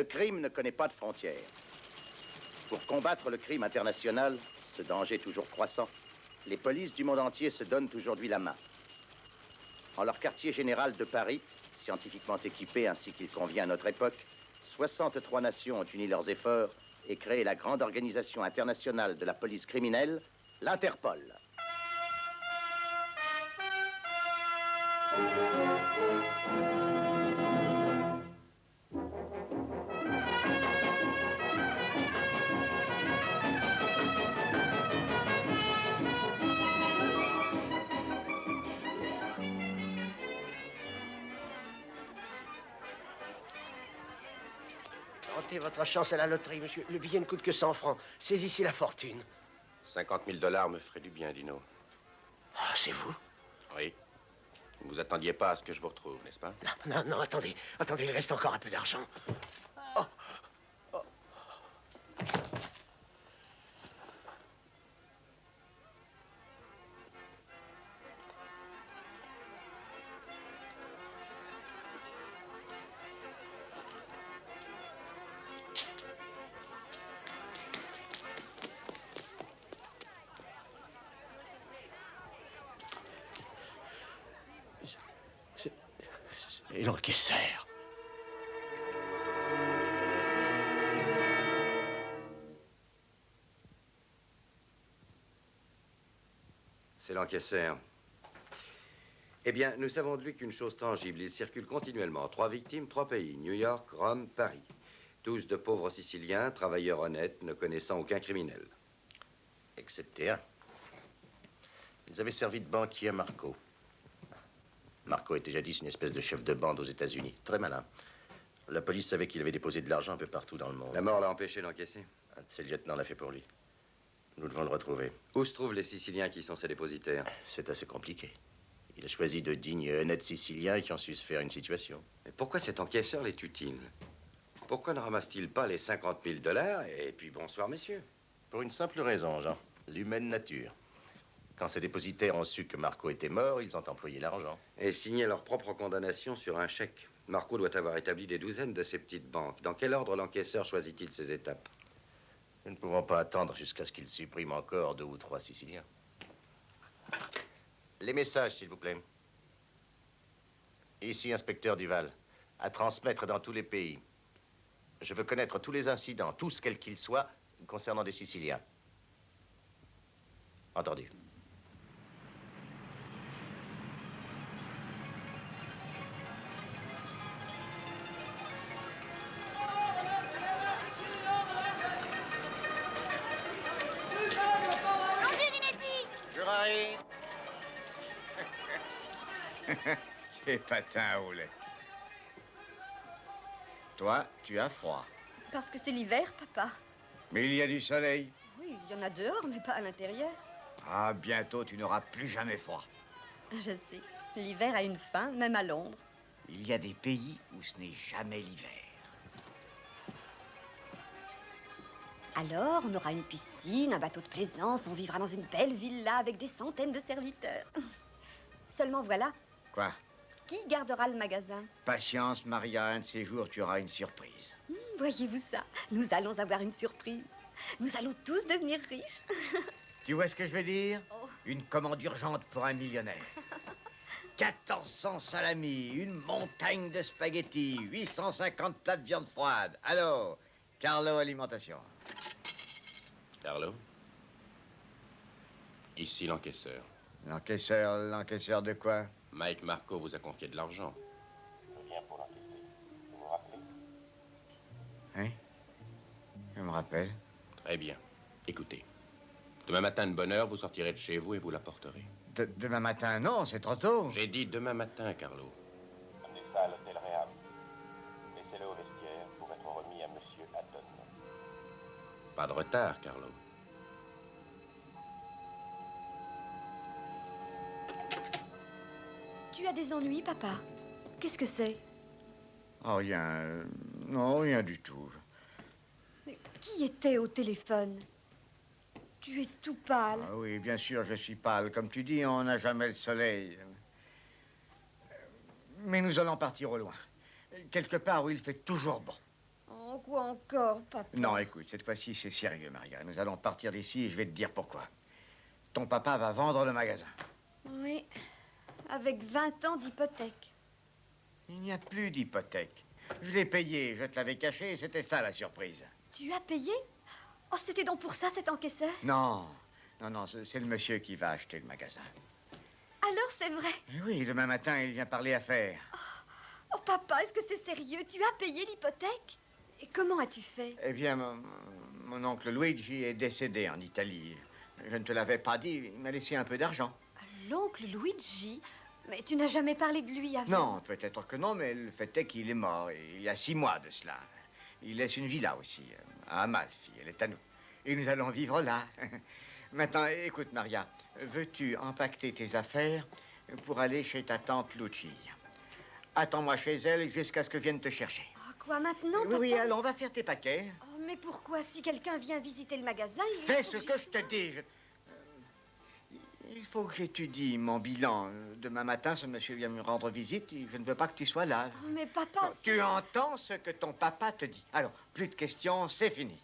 Le crime ne connaît pas de frontières. Pour combattre le crime international, ce danger toujours croissant, les polices du monde entier se donnent aujourd'hui la main. En leur quartier général de Paris, scientifiquement équipé ainsi qu'il convient à notre époque, 63 nations ont uni leurs efforts et créé la grande organisation internationale de la police criminelle, l'Interpol. Tentez votre chance à la loterie, monsieur. Le billet ne coûte que 100 francs. Saisissez la fortune. 50 000 $ me ferait du bien, Dino. Ah, c'est vous? Oui. Vous ne vous attendiez pas à ce que je vous retrouve, n'est-ce pas? Non, attendez. Attendez, il reste encore un peu d'argent. Oh. Oh. C'est l'encaisseur. C'est l'encaisseur. Eh bien, nous savons de lui qu'une chose tangible. Il circule continuellement. 3 victimes, 3 pays. New York, Rome, Paris. Tous de pauvres Siciliens, travailleurs honnêtes, ne connaissant aucun criminel. Excepté un. Ils avaient servi de banquier à Marco. Marco était jadis une espèce de chef de bande aux États-Unis. Très malin. La police savait qu'il avait déposé de l'argent un peu partout dans le monde. La mort l'a empêché d'encaisser. Un de ses lieutenants l'a fait pour lui. Nous devons le retrouver. Où se trouvent les Siciliens qui sont ses dépositaires? C'est assez compliqué. Il a choisi de dignes et honnêtes Siciliens qui ont su se faire une situation. Mais pourquoi cet encaisseur les tue-t-il? Pourquoi ne ramasse-t-il pas les 50 000 $ et puis bonsoir, messieurs? Pour une simple raison, Jean. L'humaine nature. Quand ces dépositaires ont su que Marco était mort, ils ont employé l'argent. Et signé leur propre condamnation sur un chèque. Marco doit avoir établi des douzaines de ces petites banques. Dans quel ordre l'encaisseur choisit-il ses étapes? Nous ne pouvons pas attendre jusqu'à ce qu'il supprime encore 2 ou 3 Siciliens. Les messages, s'il vous plaît. Ici, inspecteur Duval. À transmettre dans tous les pays. Je veux connaître tous les incidents, tous quels qu'ils soient, concernant des Siciliens. Entendu. C'est patin à roulettes. Toi, tu as froid. Parce que c'est l'hiver, papa. Mais il y a du soleil. Oui, il y en a dehors, mais pas à l'intérieur. Ah, bientôt, tu n'auras plus jamais froid. Je sais. L'hiver a une fin, même à Londres. Il y a des pays où ce n'est jamais l'hiver. Alors, on aura une piscine, un bateau de plaisance, on vivra dans une belle villa avec des centaines de serviteurs. Seulement voilà, Quoi? qui gardera le magasin? Patience, Maria, un de ces jours, tu auras une surprise. Voyez-vous ça? Nous allons avoir une surprise. Nous allons tous devenir riches. Tu vois ce que je veux dire? Oh. Une commande urgente pour un millionnaire. 1400 salamis, une montagne de spaghettis, 850 plats de viande froide. Alors, Carlo Alimentation. Carlo? Ici l'encaisseur. L'encaisseur de quoi? Mike Marco vous a confié de l'argent. Je viens pour l'encaisser. Vous vous rappelez? Hein? Je me rappelle. Très bien. Écoutez. Demain matin de bonne heure, vous sortirez de chez vous et vous l'apporterez. Demain matin, non, c'est trop tôt. J'ai dit demain matin, Carlo. Amenez ça à l'hôtel Réal. Laissez-le au vestiaire pour être remis à Monsieur Hatton. Pas de retard, Carlo. Tu as des ennuis, papa? Qu'est-ce que c'est? Oh, rien. Non, rien du tout. Mais qui était au téléphone? Tu es tout pâle. Ah oui, bien sûr, je suis pâle. Comme tu dis, on n'a jamais le soleil. Mais nous allons partir au loin. Quelque part où il fait toujours bon. Oh, Quoi encore, papa? Non, écoute, cette fois-ci, c'est sérieux, Maria. Nous allons partir d'ici et je vais te dire pourquoi. Ton papa va vendre le magasin. Oui, avec 20 ans d'hypothèque. Il n'y a plus d'hypothèque. Je l'ai payé, je te l'avais caché, et c'était ça la surprise. Tu as payé? Oh, c'était donc pour ça, cet encaisseur? Non, non, c'est le monsieur qui va acheter le magasin. Alors, c'est vrai. Eh oui, demain matin, il vient parler affaires. Oh, papa, est-ce que c'est sérieux? Tu as payé l'hypothèque? Et comment as-tu fait? Eh bien, mon oncle Luigi est décédé en Italie. Je ne te l'avais pas dit, il m'a laissé un peu d'argent. L'oncle Luigi? Mais tu n'as jamais parlé de lui avant? Non, peut-être que non, mais le fait est qu'il est mort il y a 6 mois de cela. Il laisse une villa aussi, à Amalfi, elle est à nous. Et nous allons vivre là. Maintenant, écoute, Maria, veux-tu empaqueter tes affaires pour aller chez ta tante Lucia? Attends-moi chez elle jusqu'à ce que vienne te chercher. Oh, quoi maintenant, Oui, papa? oui, allons, on va faire tes paquets. Oh, mais pourquoi? Si quelqu'un vient visiter le magasin, il Fais faut ce que je te dis. Il faut que j'étudie mon bilan. Demain matin, ce monsieur vient me rendre visite et je ne veux pas que tu sois là. Oh, mais papa, Non, tu entends ce que ton papa te dit. Alors, plus de questions, c'est fini.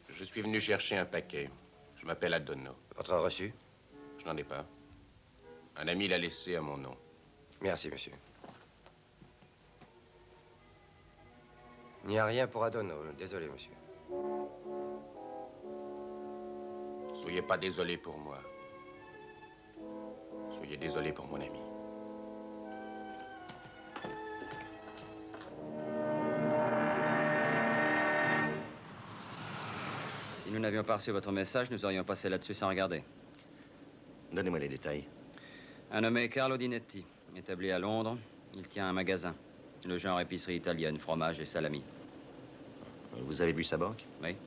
Je suis venu chercher un paquet. Je m'appelle Adonno. Votre reçu? Je n'en ai pas. Un ami l'a laissé à mon nom. Merci, monsieur. Il n'y a rien pour Adonno. Désolé, monsieur. Soyez pas désolé pour moi. Soyez désolé pour mon ami. Si nous n'avions pas reçu votre message, nous aurions passé là-dessus sans regarder. Donnez-moi les détails. Un nommé Carlo Dinetti, établi à Londres, il tient un magasin. Le genre épicerie italienne, fromage et salami. Vous avez vu sa banque? Oui.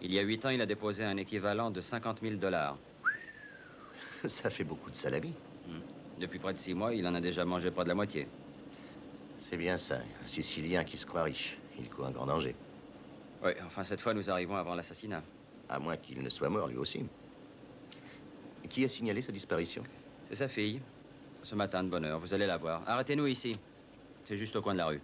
Il y a 8 ans, il a déposé un équivalent de 50 000 $. Ça fait beaucoup de salami. Depuis près de 6 mois, il en a déjà mangé près de la moitié. C'est bien ça, un Sicilien qui se croit riche. Il court un grand danger. Oui, enfin, cette fois, nous arrivons avant l'assassinat. À moins qu'il ne soit mort, lui aussi. Qui a signalé sa disparition? C'est sa fille. Ce matin, de bonne heure. Vous allez la voir. Arrêtez-nous ici. C'est juste au coin de la rue.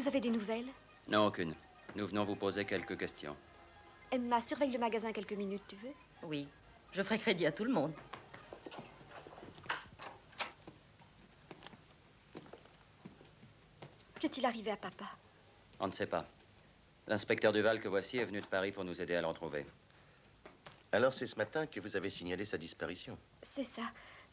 vous avez des nouvelles? Non, aucune. Nous venons vous poser quelques questions. Emma, surveille le magasin quelques minutes, tu veux? Oui, je ferai crédit à tout le monde. Qu'est-il arrivé à papa? On ne sait pas. L'inspecteur Duval que voici est venu de Paris pour nous aider à le retrouver. Alors c'est ce matin que vous avez signalé sa disparition. C'est ça.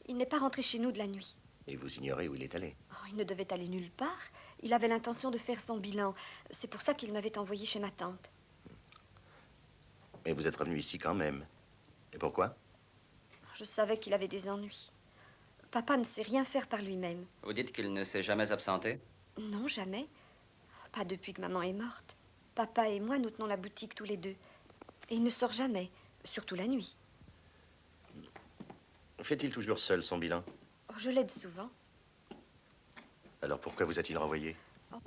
Il n'est pas rentré chez nous de la nuit. Et vous ignorez où il est allé. Oh, il ne devait aller nulle part. Il avait l'intention de faire son bilan. C'est pour ça qu'il m'avait envoyé chez ma tante. Mais vous êtes revenu ici quand même. Et pourquoi? Je savais qu'il avait des ennuis. Papa ne sait rien faire par lui-même. Vous dites qu'il ne s'est jamais absenté? Non, jamais. Pas depuis que maman est morte. Papa et moi, nous tenons la boutique tous les deux. Et il ne sort jamais, surtout la nuit. Fait-il toujours seul son bilan? Oh, je l'aide souvent. Alors pourquoi vous a-t-il renvoyé? Oh,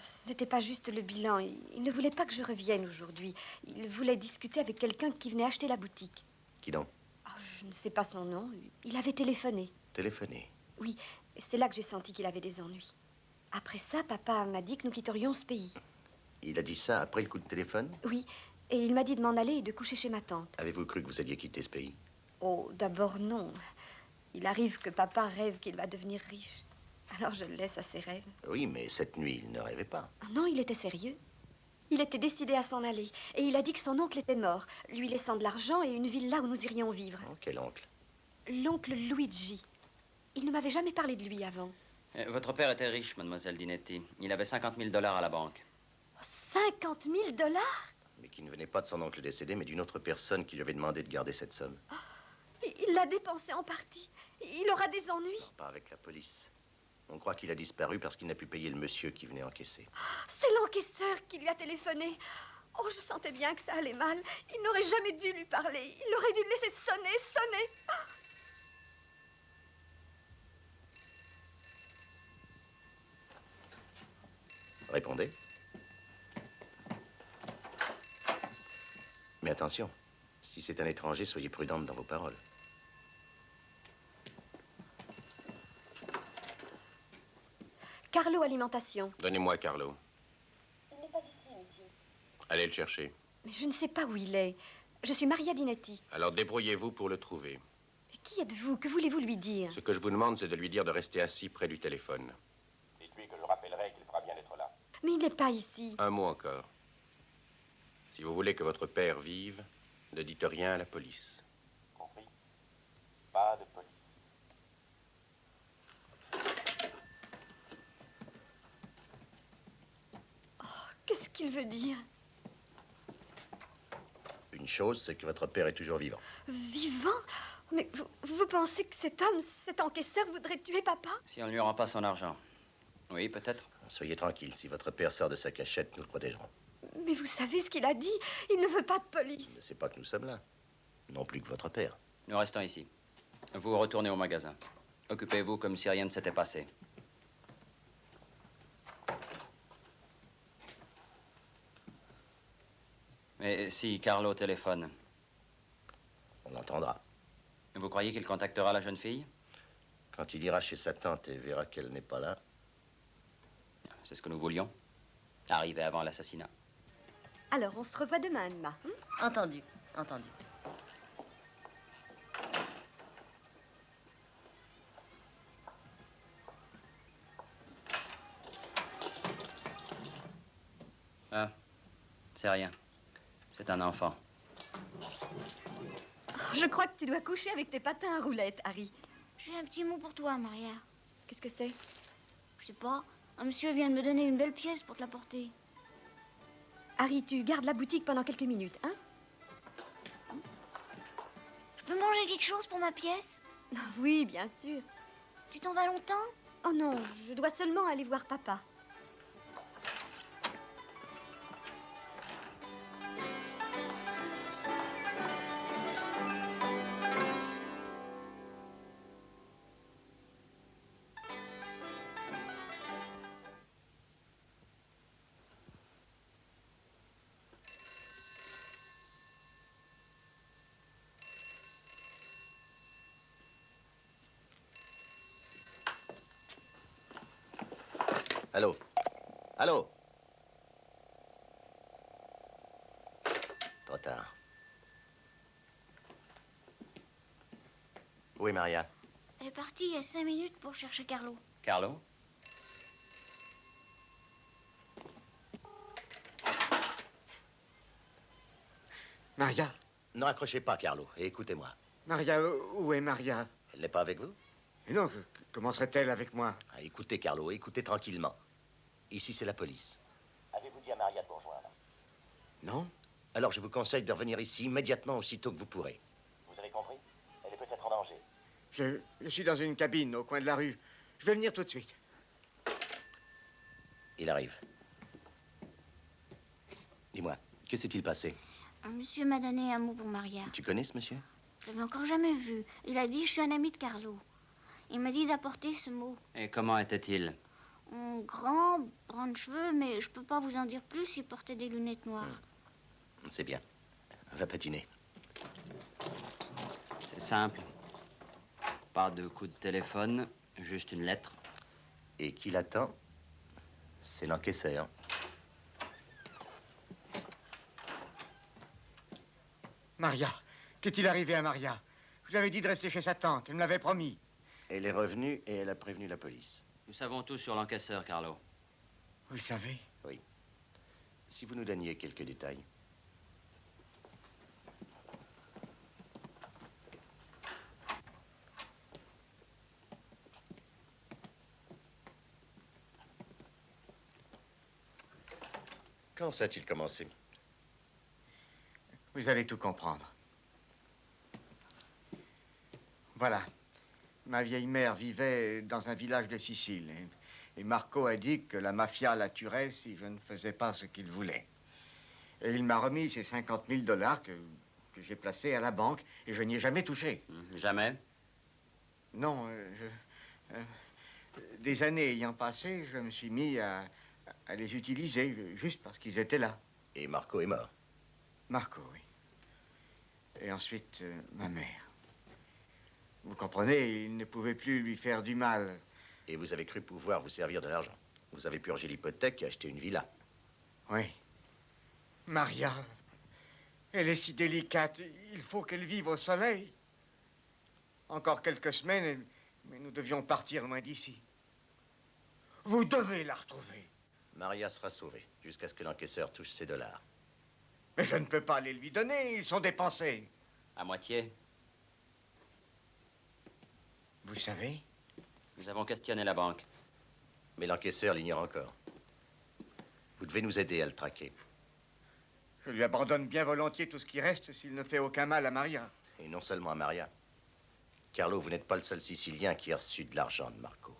ce n'était pas juste le bilan. Il ne voulait pas que je revienne aujourd'hui. Il voulait discuter avec quelqu'un qui venait acheter la boutique. Qui donc? Oh, je ne sais pas son nom. Il avait téléphoné. Téléphoné. Oui, c'est là que j'ai senti qu'il avait des ennuis. Après ça, papa m'a dit que nous quitterions ce pays. Il a dit ça après le coup de téléphone? Oui, et il m'a dit de m'en aller et de coucher chez ma tante. Avez-vous cru que vous alliez quitter ce pays? Oh, d'abord non. Il arrive que papa rêve qu'il va devenir riche. Alors je le laisse à ses rêves. Oui, mais cette nuit, il ne rêvait pas. Ah non, il était sérieux. Il était décidé à s'en aller. Et il a dit que son oncle était mort, lui laissant de l'argent et une villa où nous irions vivre. Oh, quel oncle? L'oncle Luigi. Il ne m'avait jamais parlé de lui avant. Votre père était riche, mademoiselle Dinetti. Il avait 50 000 $ à la banque. 50 000 $? Mais qui ne venait pas de son oncle décédé, mais d'une autre personne qui lui avait demandé de garder cette somme. Il l'a dépensé en partie. Il aura des ennuis. Non, pas avec la police. On croit qu'il a disparu parce qu'il n'a pu payer le monsieur qui venait encaisser. C'est l'encaisseur qui lui a téléphoné. Oh, je sentais bien que ça allait mal. Il n'aurait jamais dû lui parler. Il aurait dû le laisser sonner. Répondez. Mais attention, si c'est un étranger, soyez prudente dans vos paroles. Carlo Alimentation. Donnez-moi Carlo. Il n'est pas ici, monsieur. Allez le chercher. Mais je ne sais pas où il est. Je suis Maria Dinetti. Alors débrouillez-vous pour le trouver. Mais qui êtes-vous? Que voulez-vous lui dire? Ce que je vous demande, c'est de lui dire de rester assis près du téléphone. Dites-lui que je rappellerai qu'il fera bien d'être là. Mais il n'est pas ici. Un mot encore. Si vous voulez que votre père vive, ne dites rien à la police. Compris? Pas de police. Qu'est-ce qu'il veut dire? Une chose, c'est que votre père est toujours vivant. Vivant? Mais vous pensez que cet homme, cet encaisseur, voudrait tuer papa? Si on ne lui rend pas son argent. Oui, peut-être. Soyez tranquille, si votre père sort de sa cachette, nous le protégerons. Mais vous savez ce qu'il a dit? Il ne veut pas de Il police. ne sait pas que nous sommes là. Non plus que votre père. Nous restons ici. Vous retournez au magasin. Occupez-vous comme si rien ne s'était passé. Mais si Carlo téléphone, On l'entendra. vous croyez qu'il contactera la jeune fille? Quand il ira chez sa tante et verra qu'elle n'est pas là, C'est ce que nous voulions. Arriver avant l'assassinat. Alors, on se revoit demain, Emma. Entendu, entendu. Ah, c'est rien. C'est un enfant. Je crois que tu dois coucher avec tes patins à roulettes, Harry. J'ai un petit mot pour toi, Maria. Qu'est-ce que c'est? Je sais pas. Un monsieur vient de me donner une belle pièce pour te la porter. Harry, tu gardes la boutique pendant quelques minutes, hein? Je peux manger quelque chose pour ma pièce? Oui, bien sûr. Tu t'en vas longtemps? Oh non, je dois seulement aller voir papa. Allô? Allô? Trop tard. Où est Maria? Elle est partie il y a 5 minutes pour chercher Carlo. Carlo? Maria? Ne raccrochez pas, Carlo, et écoutez-moi. Maria, où est Maria? Elle n'est pas avec vous? Mais non, comment serait-elle avec moi? Ah, écoutez, Carlo, écoutez tranquillement. Ici, c'est la police. Avez-vous dit à Maria de vous rejoindre? Non? Alors, je vous conseille de revenir ici immédiatement, aussitôt que vous pourrez. Vous avez compris? Elle est peut-être en danger. Je suis dans une cabine au coin de la rue. Je vais venir tout de suite. Il arrive. Dis-moi, que s'est-il passé? Un monsieur m'a donné un mot pour Maria. Tu connais ce monsieur? Je l'avais encore jamais vu. Il a dit je suis un ami de Carlo. Il m'a dit d'apporter ce mot. Et comment était-il? Grand, brun de cheveux, mais je peux pas vous en dire plus. Il portait des lunettes noires. C'est bien. Va patiner. C'est simple. Pas de coup de téléphone, juste une lettre. Et qui l'attend? C'est l'encaisseur. Maria, qu'est-il arrivé à Maria? Je lui avais dit de rester chez sa tante. Elle me l'avait promis. Elle est revenue et elle a prévenu la police. Nous savons tout sur l'encaisseur, Carlo. Vous le savez? Oui. Si vous nous donniez quelques détails. Quand ça a-t-il commencé? Vous allez tout comprendre. Voilà. Ma vieille mère vivait dans un village de Sicile. Et Marco a dit que la mafia la tuerait si je ne faisais pas ce qu'il voulait. Et il m'a remis ces 50 000 $ que j'ai placés à la banque et je n'y ai jamais touché. Jamais? Non, des années ayant passé, je me suis mis à les utiliser juste parce qu'ils étaient là. Et Marco est mort. Marco, oui. Et ensuite, ma mère. Vous comprenez, il ne pouvait plus lui faire du mal. Et vous avez cru pouvoir vous servir de l'argent. Vous avez purgé l'hypothèque et acheté une villa. Oui. Maria, elle est si délicate. Il faut qu'elle vive au soleil. Encore quelques semaines, mais nous devions partir loin d'ici. Vous devez la retrouver. Maria sera sauvée jusqu'à ce que l'encaisseur touche ses $. Mais je ne peux pas les lui donner, ils sont dépensés. À moitié. Vous savez? Nous avons questionné la banque. Mais l'encaisseur l'ignore encore. Vous devez nous aider à le traquer. Je lui abandonne bien volontiers tout ce qui reste s'il ne fait aucun mal à Maria. Et non seulement à Maria. Carlo, vous n'êtes pas le seul Sicilien qui a reçu de l'argent de Marco.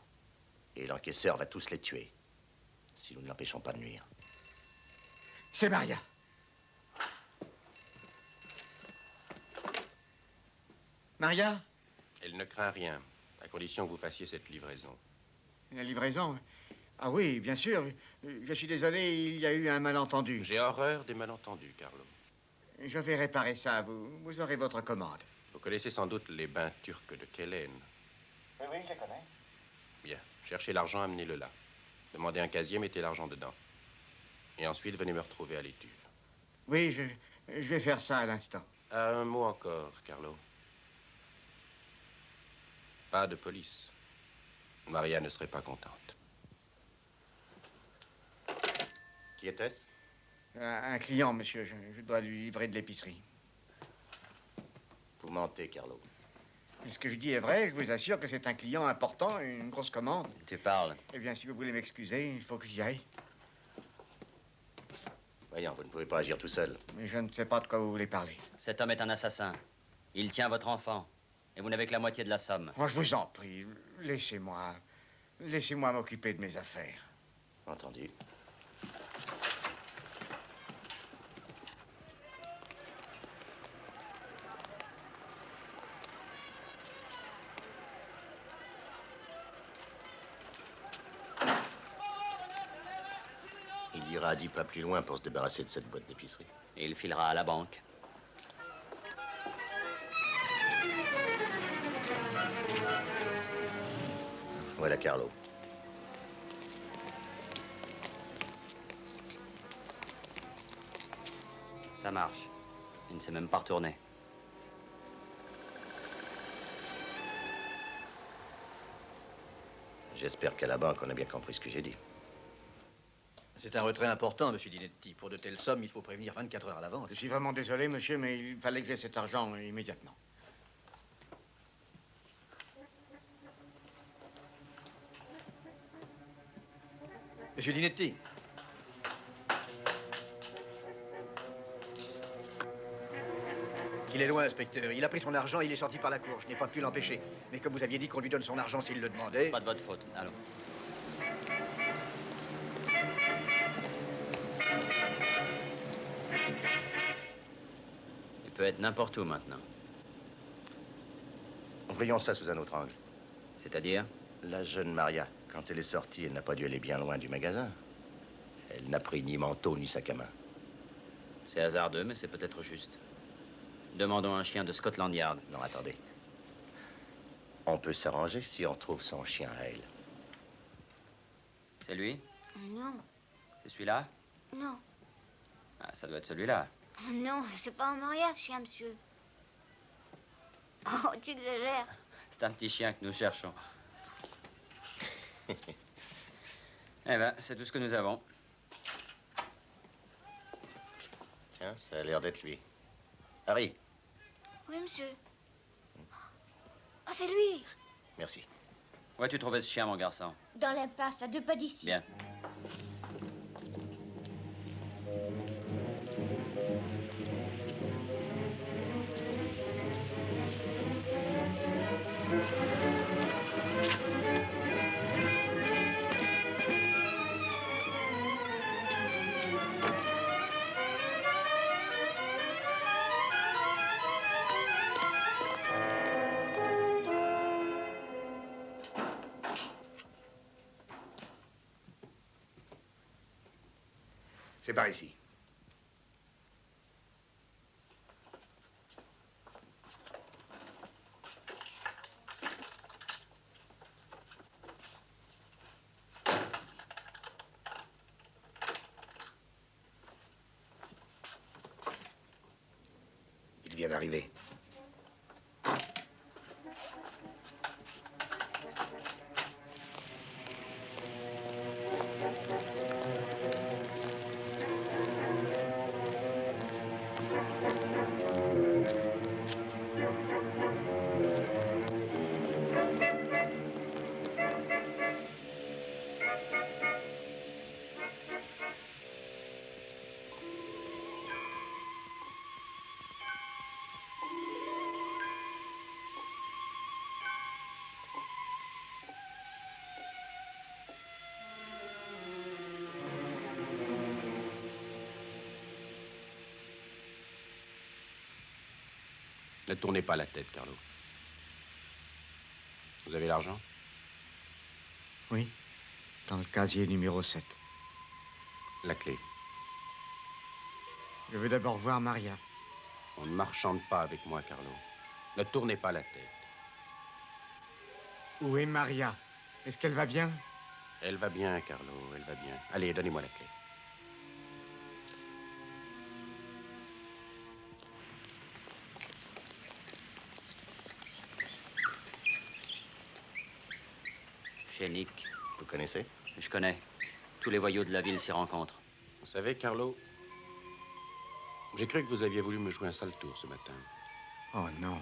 Et l'encaisseur va tous les tuer, si nous ne l'empêchons pas de nuire. C'est Maria. Maria? Elle ne craint rien, à condition que vous fassiez cette livraison. La livraison? Ah oui, bien sûr. Je suis désolé, il y a eu un malentendu. J'ai horreur des malentendus, Carlo. Je vais réparer ça. Vous aurez votre commande. Vous connaissez sans doute les bains turcs de Kelen. Oui, oui, je les connais. Bien. Cherchez l'argent, amenez-le là. Demandez un casier, mettez l'argent dedans. Et ensuite, venez me retrouver à l'étuve. Oui, je vais faire ça à l'instant. Un mot encore, Carlo. Pas de police. Maria ne serait pas contente. Qui était-ce? Un client, monsieur. Je dois lui livrer de l'épicerie. Vous mentez, Carlo. Et ce que je dis est vrai. Je vous assure que c'est un client important, une grosse commande. Tu parles. Eh bien, si vous voulez m'excuser, il faut que j'y aille. Voyons, vous ne pouvez pas agir tout seul. Mais je ne sais pas de quoi vous voulez parler. Cet homme est un assassin. Il tient votre enfant. Et vous n'avez que la moitié de la somme. Oh, je vous en prie, laissez-moi. Laissez-moi m'occuper de mes affaires. Entendu. Il ira à 10 pas plus loin pour se débarrasser de cette boîte d'épicerie. Et il filera à la banque. Voilà Carlo. Ça marche. Il ne s'est même pas retourné. J'espère qu'à la banque, on a bien compris ce que j'ai dit. C'est un retrait important, monsieur Dinetti. Pour de telles sommes, il faut prévenir 24 heures à l'avance. Je suis vraiment désolé, monsieur, mais il fallait que j'ai cet argent immédiatement. Monsieur Dinetti. Il est loin, inspecteur. Il a pris son argent, il est sorti par la cour. Je n'ai pas pu l'empêcher. Mais comme vous aviez dit qu'on lui donne son argent s'il le demandait... Pas de votre faute. Allons. Il peut être n'importe où maintenant. Voyons ça sous un autre angle. C'est-à-dire? La jeune Maria, quand elle est sortie, elle n'a pas dû aller bien loin du magasin. Elle n'a pris ni manteau ni sac à main. C'est hasardeux, mais c'est peut-être juste. Demandons un chien de Scotland Yard. Non, attendez. On peut s'arranger si on trouve son chien à elle. C'est lui? Non, C'est celui-là? non. Ah, ça doit être celui-là. Non, c'est pas un Maria, ce chien, monsieur. Oh, tu exagères. C'est un petit chien que nous cherchons. Eh ben, c'est tout ce que nous avons. Tiens, ça a l'air d'être lui. Harry. Oui, monsieur. Oh, c'est lui. Merci. Où as-tu trouvé ce chien, mon garçon? Dans l'impasse, à 2 pas d'ici. Bien. C'est par ici. Il vient d'arriver. Ne tournez pas la tête, Carlo. Vous avez l'argent? Oui, dans le casier numéro 7. La clé. Je veux d'abord voir Maria. On ne marchande pas avec moi, Carlo. Ne tournez pas la tête. Où est Maria? Est-ce qu'elle va bien? Elle va bien, Carlo, elle va bien. Allez, donnez-moi la clé. Chez Nick. Vous connaissez? Je connais. Tous les voyous de la ville s'y rencontrent. Vous savez, Carlo, j'ai cru que vous aviez voulu me jouer un sale tour ce matin. Oh non,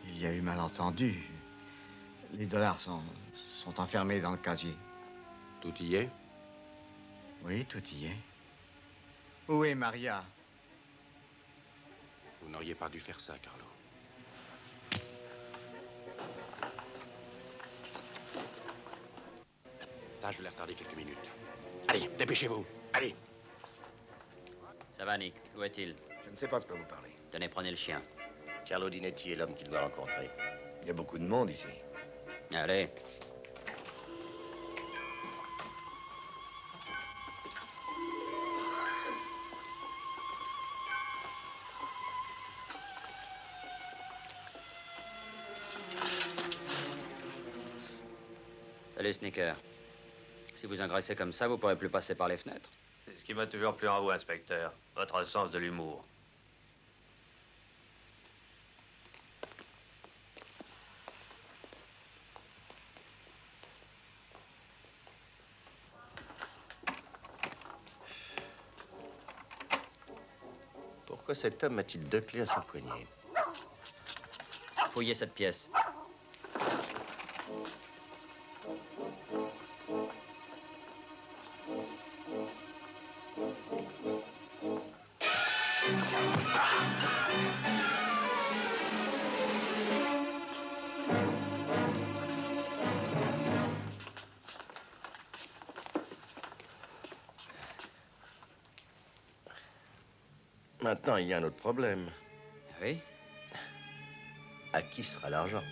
il y a eu malentendu. Les dollars sont enfermés dans le casier. Tout y est? Oui, tout y est. Où est Maria? Vous n'auriez pas dû faire ça, Carlo. Là, je vais retarder quelques minutes. Allez, dépêchez-vous. Allez. Ça va, Nick? Où est-il? Je ne sais pas de quoi vous parlez. Tenez, prenez le chien. Carlo Dinetti est l'homme qu'il doit rencontrer. Il y a beaucoup de monde ici. Allez. Salut, Sneaker. Si vous engraissez comme ça, vous pourrez plus passer par les fenêtres. C'est ce qui m'a toujours plu en vous, inspecteur. Votre sens de l'humour. Pourquoi cet homme a-t-il 2 clés à son poignet? Fouillez cette pièce. Maintenant, il y a un autre problème. Oui? À qui sera l'argent?